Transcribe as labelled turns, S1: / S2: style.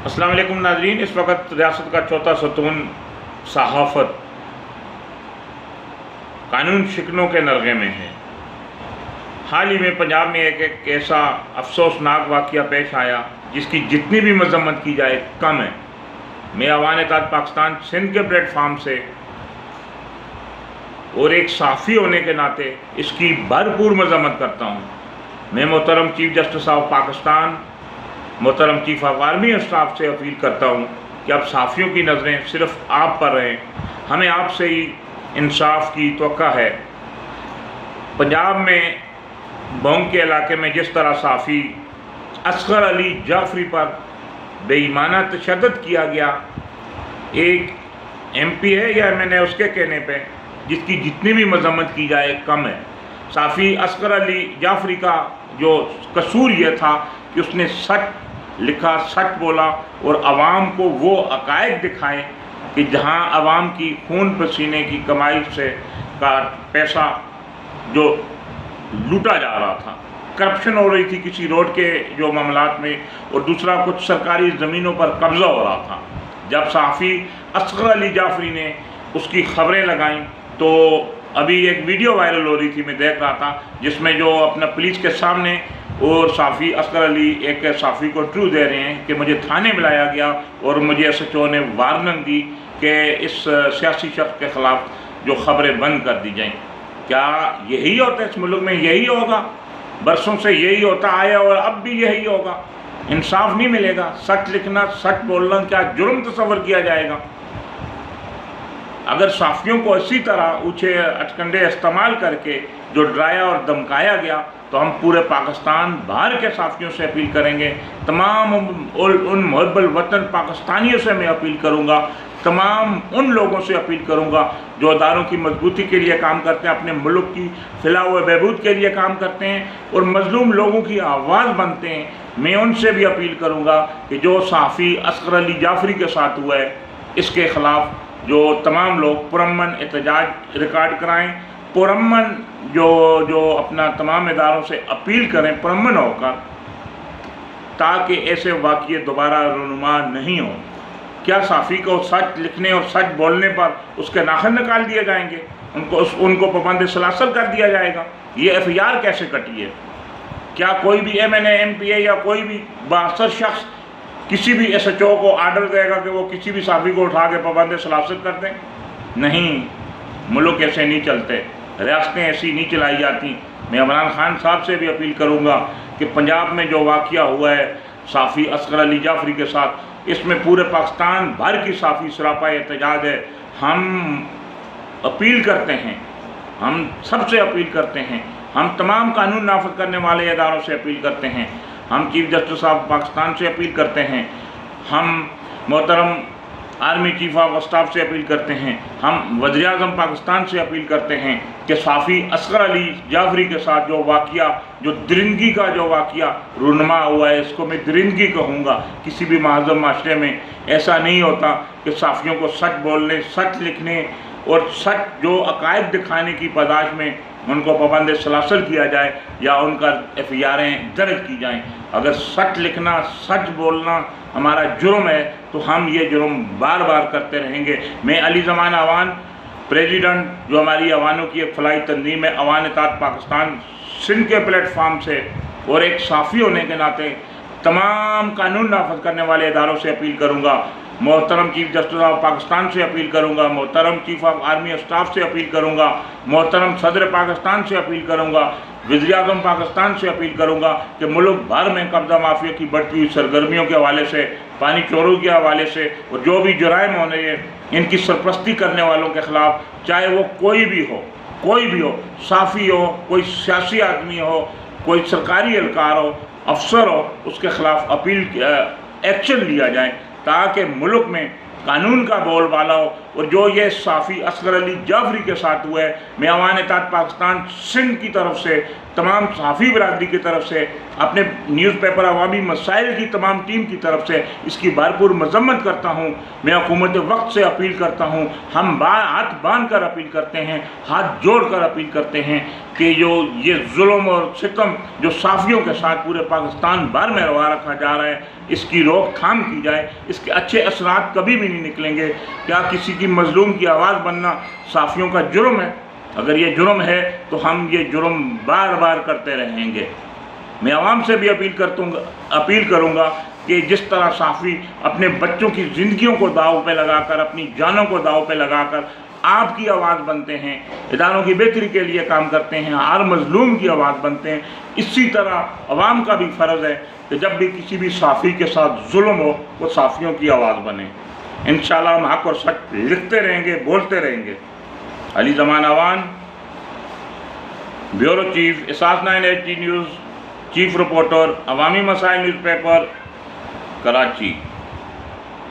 S1: अस्सलाम वालेकुम नाज़रीन। इस वक्त रियासत का चौथा सतून सहाफ़त कानून शिकनों के नरगे में है। हाल ही में पंजाब में एक ऐसा अफसोसनाक वाक़या पेश आया जिसकी जितनी भी मज़म्मत की जाए कम है। मैं अवान-ए-इत्तेहाद पाकिस्तान सिंध के प्लेटफार्म से और एक साफ़ी होने के नाते इसकी भरपूर मज़म्मत करता हूँ। मैं मोहतरम चीफ जस्टिस ऑफ पाकिस्तान, मोहतरम चीफ ऑफ आर्मी स्टाफ से अपील करता हूँ कि अब साफ़ियों की नज़रें सिर्फ आप पर रहें। हमें आपसे ही इंसाफ की तवक्का है। पंजाब में बौंग के इलाके में जिस तरह साफ़ी असगर अली जाफरी पर बेईमाना तशद्दुद किया गया, एक MP है या MNA उसके कहने पे जिसकी जितनी भी मज़म्मत की जाए कम है। साफ़ी असगर अली जाफरी का जो कसूर यह था कि उसने सच लिखा, सच बोला और आवाम को वो अकायद दिखाए कि जहां आवाम की खून पसीने की कमाई से का पैसा जो लूटा जा रहा था, करप्शन हो रही थी किसी रोड के जो मामलात में, और दूसरा कुछ सरकारी ज़मीनों पर कब्ज़ा हो रहा था। जब साफ़ी असगर अली जाफरी ने उसकी खबरें लगाईं तो अभी एक वीडियो वायरल हो रही थी, मैं देख रहा था, जिसमें जो अपना पुलिस के सामने और साफ़ी असगर अली एक साफ़ी को इंटरव्यू दे रहे हैं कि मुझे थाने बुलाया गया और मुझे SHO ने वार्निंग दी कि इस सियासी शख्स के ख़िलाफ़ जो ख़बरें बंद कर दी जाएं। क्या यही होता है इस मुल्क में? यही होगा? बरसों से यही होता आया और अब भी यही होगा? इंसाफ नहीं मिलेगा? सच लिखना, सच बोलना क्या जुर्म तस्वर किया जाएगा? अगर साफ़ियों को इसी तरह ऊँचे अटकंडे इस्तेमाल करके जो डराया और धमकाया गया, तो हम पूरे पाकिस्तान बाहर के साफ़ियों से अपील करेंगे, तमाम उन मुहब्बल वतन पाकिस्तानियों से मैं अपील करूँगा, तमाम उन लोगों से अपील करूँगा जो अदारों की मजबूती के लिए काम करते हैं, अपने मुल्क की फलाह व बहबूद के लिए काम करते हैं और मज़लूम लोगों की आवाज़ बनते हैं। मैं उनसे भी अपील करूँगा कि जो साफ़ी असगर अली जाफरी के साथ हुआ है, इसके ख़िलाफ़ जो तमाम लोग पुरअमन एहतजाज रिकॉर्ड कराएँ, पुरअमन जो अपना तमाम इदारों से अपील करें पुरअमन होकर, ताकि ऐसे वाक़ये दोबारा रूनुमा नहीं हो। क्या साफ़ी को सच लिखने और सच बोलने पर उसके नाखून निकाल दिए जाएंगे? उनको पाबंद सलासल कर दिया जाएगा? ये FIR कैसे कटी है? क्या कोई भी MNA MPA या कोई भी बासर शख्स किसी भी SHO को आर्डर देगा कि वो किसी भी साफ़ी को उठा के पाबंद सलासल कर दें? नहीं, मुल्क ऐसे नहीं चलते, रियासतें ऐसी नहीं चलाई जाती। मैं इमरान खान साहब से भी अपील करूँगा कि पंजाब में जो वाक़या हुआ है साफ़ी असगर अली जाफरी के साथ, इसमें पूरे पाकिस्तान भर की साफ़ी सरापा एहतजाज है। हम अपील करते हैं, हम सबसे अपील करते हैं, हम तमाम कानून नाफिज करने वाले इदारों से अपील करते हैं, हम चीफ जस्टिस ऑफ पाकिस्तान से अपील करते हैं, हम मोहतरम आर्मी चीफ ऑफ स्टाफ से अपील करते हैं, हम वज़ीर-ए-आज़म पाकिस्तान से अपील करते हैं कि साफ़ी असगर अली जाफरी के साथ जो वाक़या, जो दरिंदगी का जो वाक़या रूनुमा हुआ है, इसको मैं दरिंदगी कहूँगा। किसी भी महज़ब माशरे में ऐसा नहीं होता कि साफ़ियों को सच बोलने, सच लिखने और सच जो अकायद दिखाने की पादाश में उनको पाबंद सलासल किया जाए या उनका FIR दर्ज की जाएँ। अगर सच लिखना, सच बोलना हमारा जुर्म है तो हम ये जुर्म बार बार करते रहेंगे। मैं अली ज़मान अवान प्रेसिडेंट, जो हमारी अवानों की एक फलाही तंजीम है, अवान-ए-इत्तेहाद पाकिस्तान सिंध के प्लेटफार्म से और एक साफ़ी होने के नाते तमाम कानून नाफिज करने वाले इदारों से अपील करूँगा। मोहतरम चीफ जस्टिस ऑफ पाकिस्तान से अपील करूँगा, मोहतरम चीफ ऑफ आर्मी स्टाफ से अपील करूँगा, मोहतरम सदर पाकिस्तान से अपील करूँगा, वज़ीर-ए-आज़म पाकिस्तान से अपील करूँगा कि मुल्क भर में कब्ज़ा माफिया की बढ़ती हुई सरगर्मियों के हवाले से, पानी चोरों के हवाले से और जो भी जुराइम हो रहे हैं, इनकी सरपरस्ती करने वालों के ख़िलाफ़, चाहे वो कोई भी हो, साफ़ी हो, कोई सियासी आदमी हो, कोई सरकारी एहलकार हो, अफसर हो, उसके ख़िलाफ़ अपील एक्शन लिया जाए ताकि मुल्क में कानून का बोलबाला हो और जो ये साफ़ी असगर अली जाफरी के साथ हुआ है, मैं अवान इत्तेहाद पाकिस्तान सिंध की तरफ से, तमाम सहाफ़ी बरादरी की तरफ से, अपने न्यूज़पेपर अवामी मसाइल की तमाम टीम की तरफ से इसकी भरपूर मजम्मत करता हूँ। मैं हुकूमत वक्त से अपील करता हूँ, हम हाथ बांध कर अपील करते हैं, हाथ जोड़ कर अपील करते हैं कि जो ये जुल्म और सितम जो साफ़ियों के साथ पूरे पाकिस्तान भर में रवा रखा जा रहा है, इसकी रोकथाम की जाए। इसके अच्छे असरात कभी भी नहीं निकलेंगे। क्या किसी की मजलूम की आवाज़ बनना साफ़ियों का जुर्म है? अगर ये जुर्म है तो हम ये जुर्म बार बार करते रहेंगे। मैं आवाम से भी अपील करूँगा कि जिस तरह साफ़ी अपने बच्चों की ज़िंदगियों को दाव पे लगाकर, अपनी जानों को दाव पे लगाकर आपकी आवाज़ बनते हैं, इदारों की बेहतरी के लिए काम करते हैं, हर मजलूम की आवाज़ बनते हैं, इसी तरह अवाम का भी फ़र्ज़ है कि जब भी किसी भी साफ़ी के साथ जुल्म हो वो साफ़ियों की आवाज़ बने। इंशाअल्लाह हम हक़ और सच लिखते रहेंगे, बोलते रहेंगे। अली ज़मान अवान, ब्यूरो चीफ, एहसास 980 न्यूज़, चीफ रिपोर्टर, अवामी मसाइल न्यूज़पेपर, कराची।